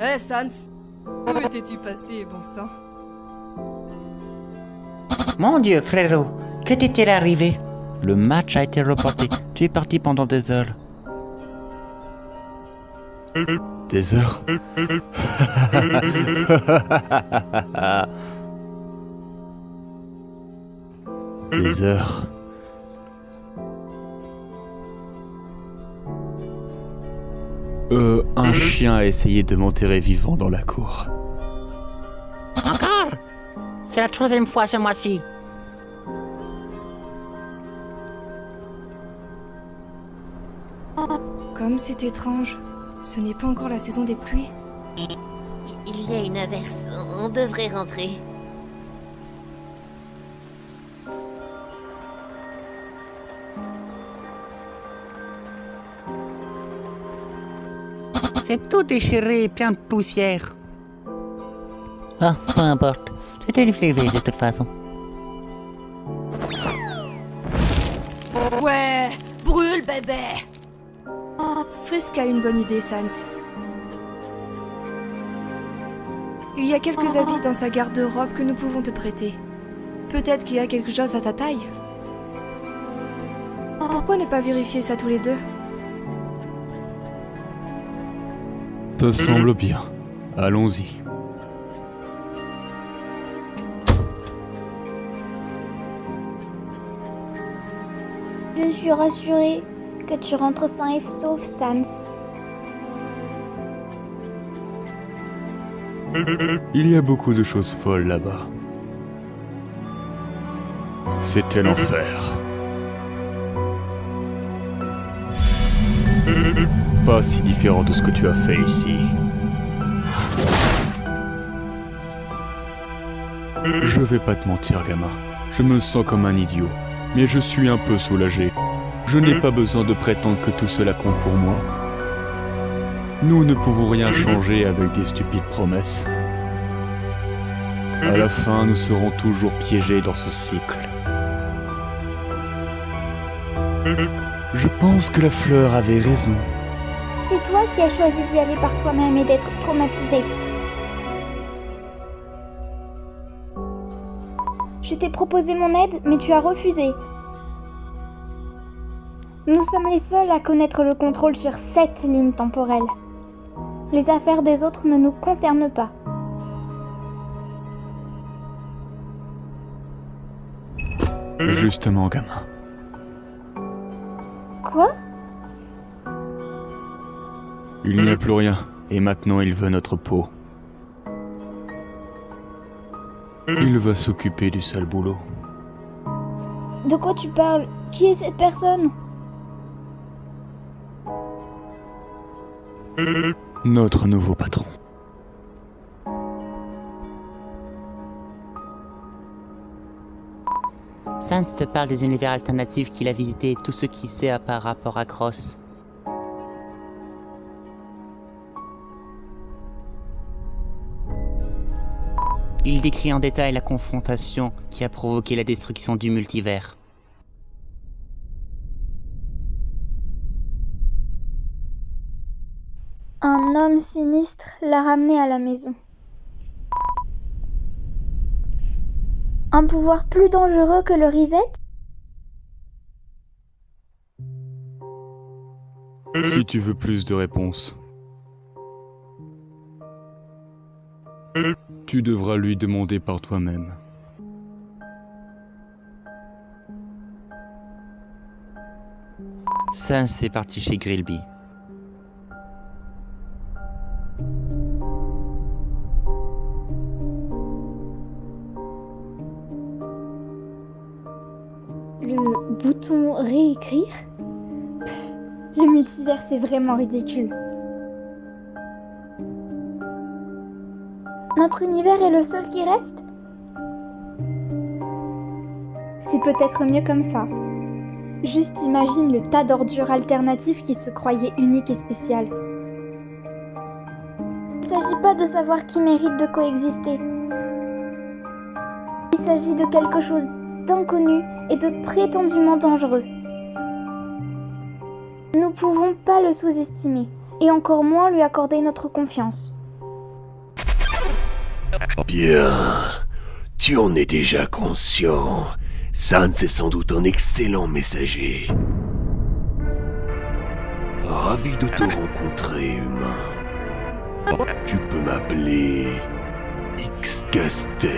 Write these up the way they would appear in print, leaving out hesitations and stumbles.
Hé, Sans, où étais-tu passé, bon sang? Mon Dieu, frérot, que t'est-il arrivé? Le match a été reporté. Tu es parti pendant des heures. Des heures? Des heures. Un chien a essayé de m'enterrer vivant dans la cour. Encore? C'est la troisième fois ce mois-ci. Comme c'est étrange. Ce n'est pas encore la saison des pluies. Il y a une averse, on devrait rentrer. C'est tout déchiré et plein de poussière. Ah, peu importe. C'était du flévé de toute façon. Ouais, brûle, bébé! Frisk a une bonne idée, Sans. Il y a quelques habits dans sa garde-robe que nous pouvons te prêter. Peut-être qu'il y a quelque chose à ta taille. Pourquoi ne pas vérifier ça tous les deux? Ça semble bien. Allons-y. Je suis rassurée que tu rentres sain et sauf, Sans. Il y a beaucoup de choses folles là-bas. C'était l'enfer. Pas si différent de ce que tu as fait ici. Je vais pas te mentir, gamin. Je me sens comme un idiot. Mais je suis un peu soulagé. Je n'ai pas besoin de prétendre que tout cela compte pour moi. Nous ne pouvons rien changer avec des stupides promesses. À la fin, nous serons toujours piégés dans ce cycle. Je pense que la fleur avait raison. C'est toi qui as choisi d'y aller par toi-même et d'être traumatisé. Je t'ai proposé mon aide, mais tu as refusé. Nous sommes les seuls à connaître le contrôle sur cette ligne temporelle. Les affaires des autres ne nous concernent pas. Justement, gamin. Quoi? Il n'y a plus rien, et maintenant il veut notre peau. Il va s'occuper du sale boulot. De quoi tu parles? Qui est cette personne? Notre nouveau patron. Sans te parle des univers alternatifs qu'il a visités et tout ce qu'il sait par rapport à Cross. Il décrit en détail la confrontation qui a provoqué la destruction du multivers. Un homme sinistre l'a ramené à la maison. Un pouvoir plus dangereux que le reset? Si tu veux plus de réponses, tu devras lui demander par toi-même. Sans est parti chez Grillby. Le bouton réécrire? Le multivers, c'est vraiment ridicule. Notre univers est le seul qui reste? C'est peut-être mieux comme ça. Juste imagine le tas d'ordures alternatives qui se croyaient uniques et spéciales. Il ne s'agit pas de savoir qui mérite de coexister. Il s'agit de quelque chose d'inconnu et de prétendument dangereux. Nous ne pouvons pas le sous-estimer, et encore moins lui accorder notre confiance. Bien. Tu en es déjà conscient. Sans est sans doute un excellent messager. Ravi de te rencontrer, humain. Tu peux m'appeler X-Caster.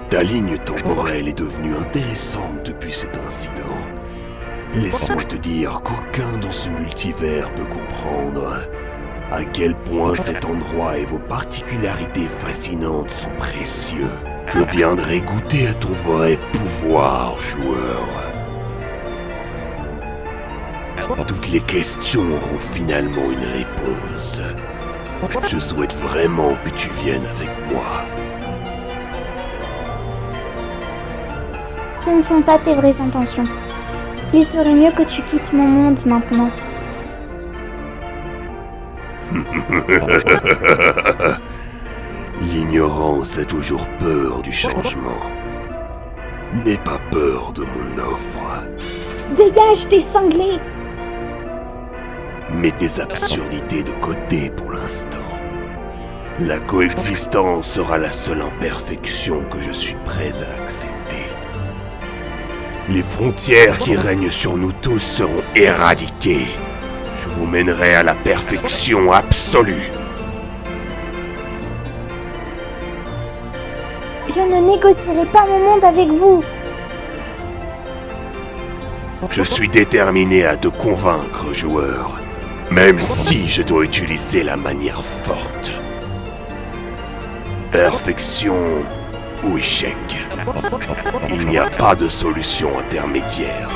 Ta ligne temporelle est devenue intéressante depuis cet incident. Laisse-moi te dire qu'aucun dans ce multivers peut comprendre à quel point cet endroit et vos particularités fascinantes sont précieux. Je viendrai goûter à ton vrai pouvoir, joueur. Toutes les questions auront finalement une réponse. Je souhaite vraiment que tu viennes avec moi. Ce ne sont pas tes vraies intentions. Il serait mieux que tu quittes mon monde maintenant. L'ignorance a toujours peur du changement. N'aie pas peur de mon offre. Dégage tes cinglés! Mets tes absurdités de côté pour l'instant. La coexistence sera la seule imperfection que je suis prêt à accepter. Les frontières qui règnent sur nous tous seront éradiquées. Je vous mènerai à la perfection absolue. Je ne négocierai pas mon monde avec vous. Je suis déterminé à te convaincre, joueur. Même si je dois utiliser la manière forte. Perfection ou échec. Il n'y a pas de solution intermédiaire.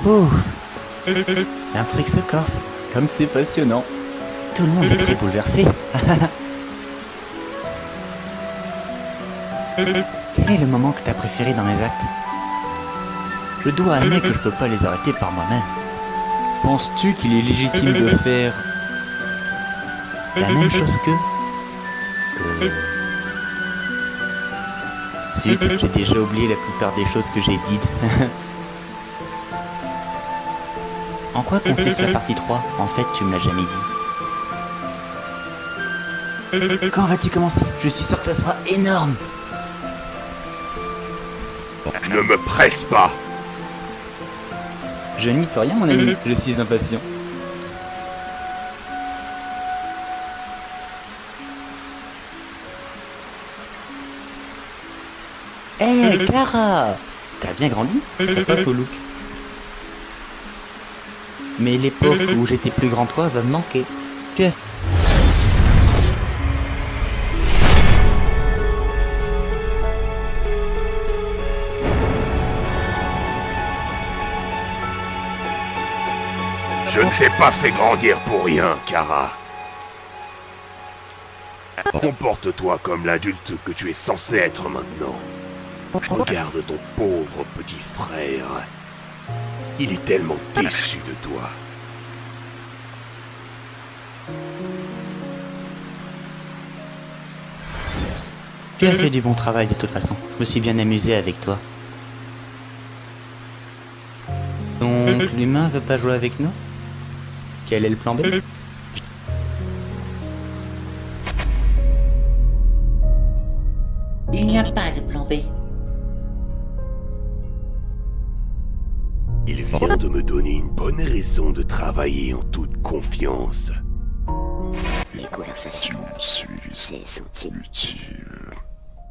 Oh, l'intrigue se corse, comme c'est passionnant. Tout le monde est très bouleversé. Quel est le moment que t'as préféré dans les actes? Je dois admettre que je peux pas les arrêter par moi-même. Penses-tu qu'il est légitime de faire la même chose que... Zut, j'ai déjà oublié la plupart des choses que j'ai dites. En quoi consiste la partie 3? En fait, tu me l'as jamais dit. Quand vas-tu commencer? Je suis sûr que ça sera énorme. Ne me presse pas. Je n'y peux rien, mon ami. Je suis impatient. Hé, Clara! T'as bien grandi? C'est pas faux look. Mais l'époque où j'étais plus grand toi va me manquer. Tu as... Je ne t'ai pas fait grandir pour rien, Kara. Comporte-toi comme l'adulte que tu es censé être maintenant. Regarde ton pauvre petit frère. Il est tellement déçu de toi. Tu as fait du bon travail de toute façon. Je me suis bien amusé avec toi. Donc l'humain veut pas jouer avec nous? Quel est le plan B? Il n'y a pas de plan B. Il vient de me donner une bonne raison de travailler en toute confiance. Les conversations, c'est sont Utile.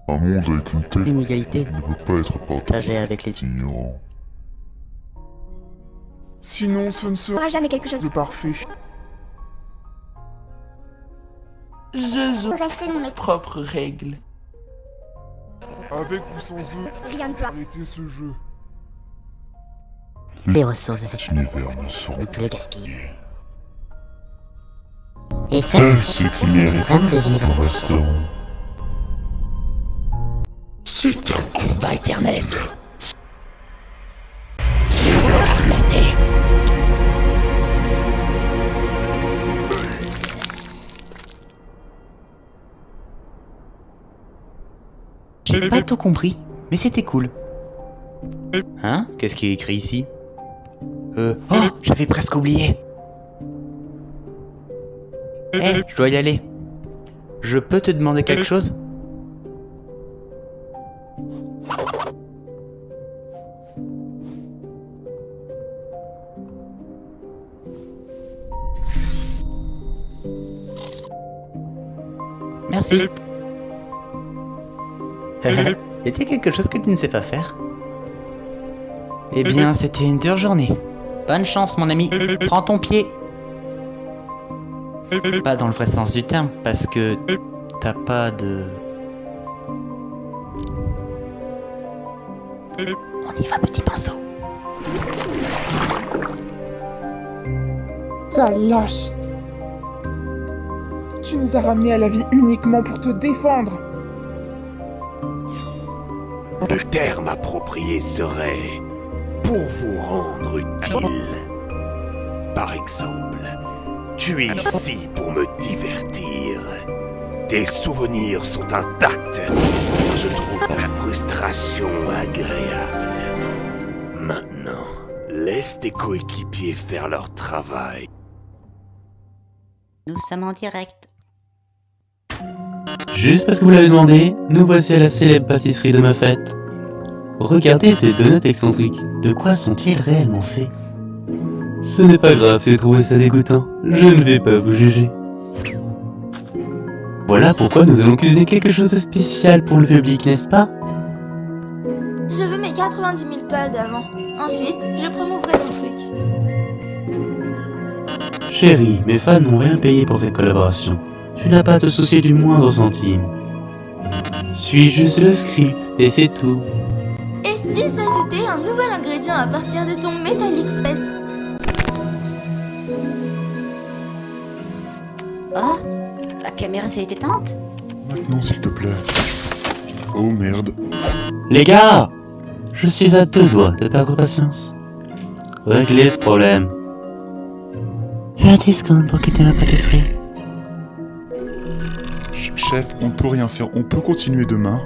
Un monde avec une telle L'inégalité ne peut pas être partagé avec les... ignorants. Sinon, ce ne sera Jamais quelque chose de parfait. J'ai mes propres règles. Avec ou sans eux, Rien ne peut. arrêtez ce jeu. Les ressources de Cet univers ne sera plus gaspillées. Et ça, c'est qui mérite au restaurant. C'est un combat éternel. J'ai pas tout compris, mais c'était cool. Hein? Qu'est-ce qui est écrit ici? Oh, j'avais presque oublié. Je dois y aller. Je peux te demander quelque chose? Merci. Y a-t-il quelque chose que tu ne sais pas faire? Eh bien, c'était une dure journée. Bonne chance, mon ami. Prends ton pied. Pas dans le vrai sens du terme, parce que t'as pas de... On y va, petit pinceau. Sale lâche! Tu nous as ramenés à la vie uniquement pour te défendre! Le terme approprié serait pour vous rendre utile. Par exemple, tu es ici pour me divertir. Tes souvenirs sont intacts. Je trouve ta frustration agréable. Maintenant, laisse tes coéquipiers faire leur travail. Nous sommes en direct. Juste parce que vous l'avez demandé, nous voici à la célèbre pâtisserie de ma fête. Regardez ces donuts excentriques. De quoi sont-ils réellement faits? Ce n'est pas grave si vous trouvez ça dégoûtant. Je ne vais pas vous juger. Voilà pourquoi nous allons cuisiner quelque chose de spécial pour le public, n'est-ce pas? Je veux mes 90 000 gold avant. Ensuite, je promouvrai mon truc. Chérie, mes fans n'ont rien payé pour cette collaboration. Tu n'as pas à te soucier du moindre centime. Suis juste le script, et c'est tout. Et si j'ajoutais un nouvel ingrédient à partir de ton Metallic Fest? Oh, la caméra s'est éteinte? Maintenant, s'il te plaît. Oh merde. Les gars, je suis à 2 doigts de perdre patience. Réglez ce problème. J'ai un discount pour quitter ma pâtisserie. Chef, on ne peut rien faire. On peut continuer demain.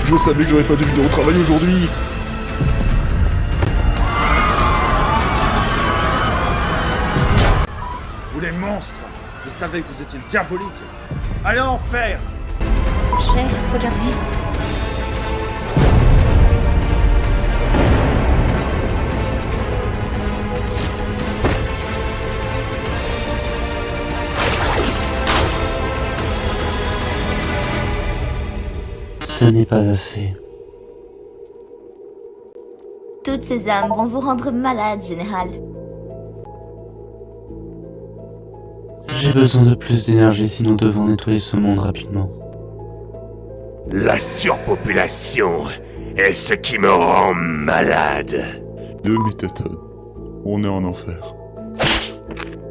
Je savais que j'aurais pas dû venir au travail aujourd'hui. Vous les monstres, je savais que vous étiez diaboliques. Allez en enfer! Chef, regardez. Ce n'est pas assez. Toutes ces âmes vont vous rendre malade, Général. J'ai besoin de plus d'énergie si nous devons nettoyer ce monde rapidement. La surpopulation est ce qui me rend malade. De méthode. On est en enfer.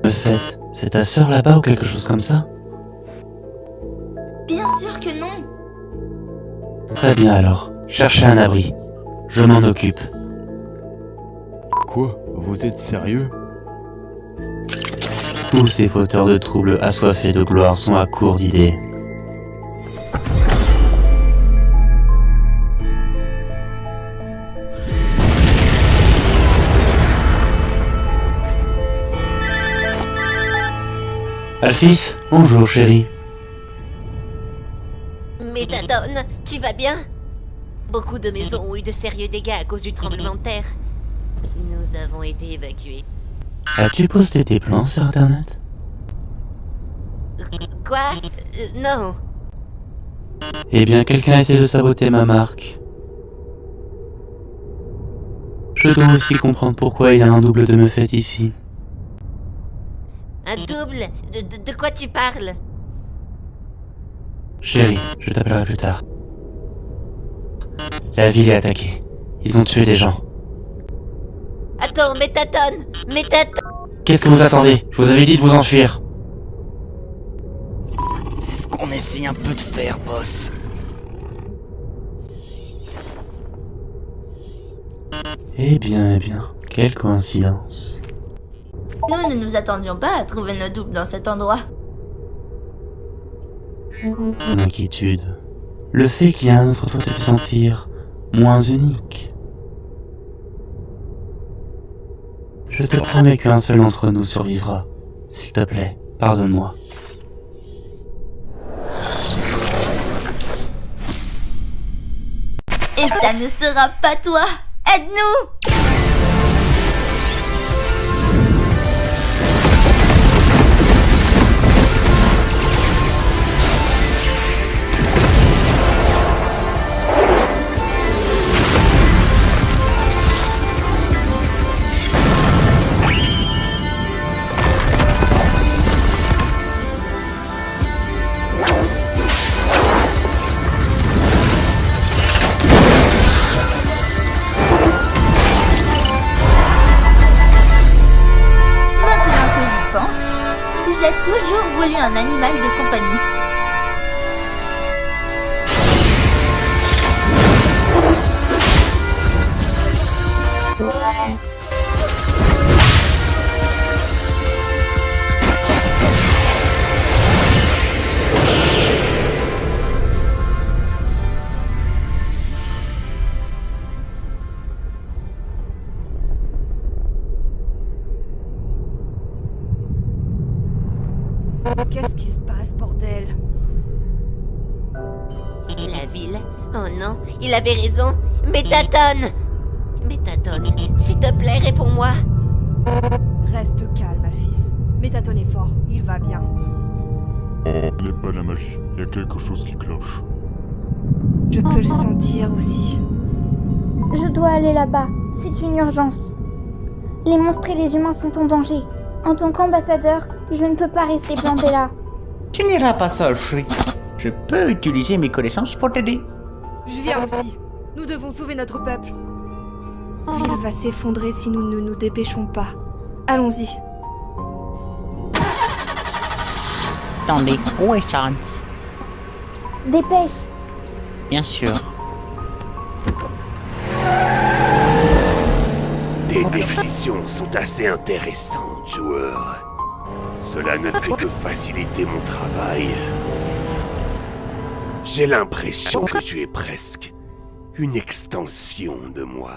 Me fait, c'est ta sœur là-bas ou quelque chose comme ça? Bien sûr que non. Très bien alors, cherchez un abri. Je m'en occupe. Quoi? Vous êtes sérieux? Tous ces fauteurs de troubles assoiffés de gloire sont à court d'idées. Alphys, bonjour chérie. Méthadone, tu vas bien? Beaucoup de maisons ont eu de sérieux dégâts à cause du tremblement de terre. Nous avons été évacués. As-tu posté tes plans sur internet? Quoi? Non. Eh bien, quelqu'un essaie de saboter ma marque. Je dois aussi comprendre pourquoi il y a un double de Muffet ici. Un double? De quoi tu parles? Chérie, je t'appellerai plus tard. La ville est attaquée. Ils ont tué des gens. Attends, Métatone! Qu'est-ce que vous attendez? Je vous avais dit de vous enfuir. C'est ce qu'on essaie un peu de faire, boss. Eh bien, quelle coïncidence. Nous ne nous attendions pas à trouver nos doubles dans cet endroit. Mon inquiétude. Le fait qu'il y a un autre toi te fait sentir moins unique. Je te promets qu'un seul d'entre nous survivra. S'il te plaît, pardonne-moi. Et ça ne sera pas toi! Aide-nous! J'ai toujours voulu un animal de compagnie. Qu'est-ce qui se passe, bordel? La ville? Oh non, il avait raison. Métatone! Métatone, s'il te plaît, réponds-moi. Reste calme, Alphys. Métatone est fort, il va bien. Ce n'est pas la magie, il y a quelque chose qui cloche. Je peux le sentir aussi. Je dois aller là-bas, c'est une urgence. Les monstres et les humains sont en danger. En tant qu'ambassadeur, je ne peux pas rester planté là. Tu n'iras pas seul, Fritz. Je peux utiliser mes connaissances pour t'aider. Je viens aussi. Nous devons sauver notre peuple. La ville va s'effondrer si nous ne nous dépêchons pas. Allons-y. Attendez, où est Chance? Dépêche. Bien sûr. Tes décisions sont assez intéressantes, joueur. Cela ne fait que faciliter mon travail. J'ai l'impression que tu es presque une extension de moi.